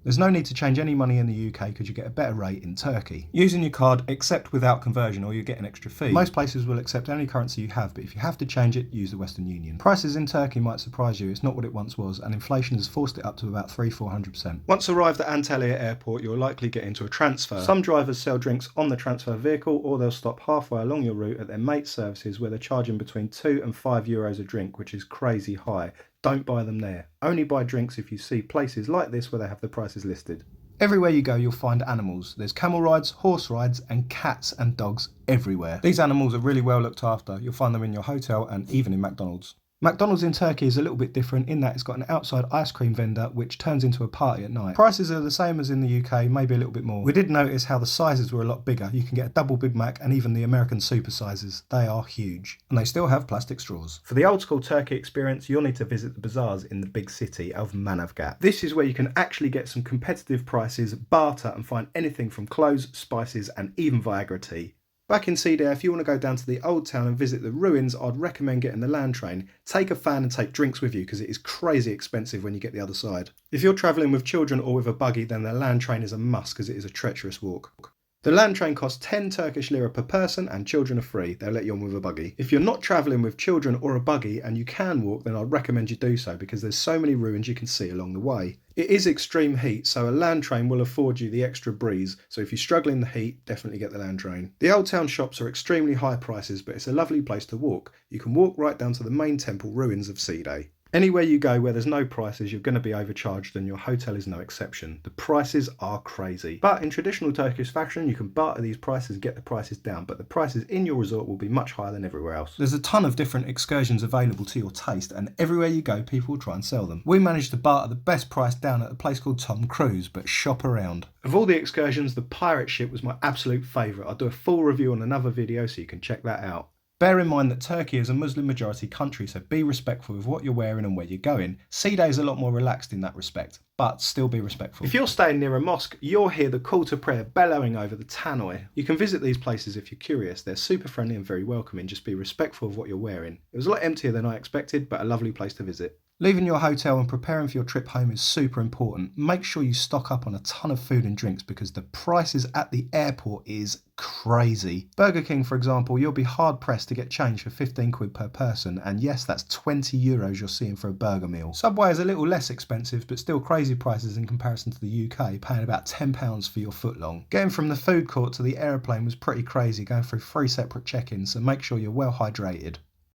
There's no need to change any money in the UK because you get a better rate in Turkey. Using your card, except without conversion, or you get an extra fee. Most places will accept any currency you have, but if you have to change it, use the Western Union. Prices in Turkey might surprise you. It's not what it once was, and inflation has forced it up to about 300–400%. Once arrived at Antalya Airport, you'll likely get into a transfer. Some drivers sell drinks on the transfer vehicle, or they'll stop halfway along your route at their mate services where they're charging between €2 and €5 a drink, which is crazy high. Don't buy them there. Only buy drinks if you see places like this where they have the prices listed. Everywhere you go, you'll find animals. There's camel rides, horse rides, and cats and dogs everywhere. These animals are really well looked after. You'll find them in your hotel and even in McDonald's. McDonald's in Turkey is a little bit different in that it's got an outside ice cream vendor which turns into a party at night. Prices are the same as in the UK, maybe a little bit more. We did notice how the sizes were a lot bigger. You can get a double Big Mac and even the American super sizes. They are huge. And they still have plastic straws. For the old school Turkey experience, you'll need to visit the bazaars in the big city of Manavgat. This is where you can actually get some competitive prices, barter and find anything from clothes, spices and even Viagra tea. Back in Cedar, if you want to go down to the old town and visit the ruins, I'd recommend getting the land train. Take a fan and take drinks with you because it is crazy expensive when you get the other side. If you're travelling with children or with a buggy, then the land train is a must because it is a treacherous walk. The land train costs 10 Turkish lira per person and children are free. They'll let you on with a buggy. If you're not travelling with children or a buggy and you can walk, then I'd recommend you do so because there's so many ruins you can see along the way. It is extreme heat, so a land train will afford you the extra breeze, so if you struggle in the heat, definitely get the land train. The old town shops are extremely high prices, but it's a lovely place to walk. You can walk right down to the main temple ruins of Side. Anywhere you go where there's no prices, you're going to be overcharged, and your hotel is no exception. The prices are crazy. But in traditional Turkish fashion, you can barter these prices and get the prices down, but the prices in your resort will be much higher than everywhere else. There's a ton of different excursions available to your taste, and everywhere you go, people will try and sell them. We managed to barter the best price down at a place called Tom Cruise, but shop around. Of all the excursions, the pirate ship was my absolute favourite. I'll do a full review on another video, so you can check that out. Bear in mind that Turkey is a Muslim majority country, so be respectful of what you're wearing and where you're going. Side is a lot more relaxed in that respect, but still be respectful. If you're staying near a mosque, you'll hear the call to prayer bellowing over the tannoy. You can visit these places if you're curious. They're super friendly and very welcoming. Just be respectful of what you're wearing. It was a lot emptier than I expected, but a lovely place to visit. Leaving your hotel and preparing for your trip home is super important. Make sure you stock up on a ton of food and drinks because the prices at the airport is crazy. Burger King, for example, you'll be hard pressed to get change for 15 quid per person, and yes, that's 20 euros you're seeing for a burger meal. Subway is a little less expensive, but still crazy prices in comparison to the UK, paying about £10 for your footlong. Getting from the food court to the aeroplane was pretty crazy, going through 3 separate check-ins, so make sure you're well hydrated.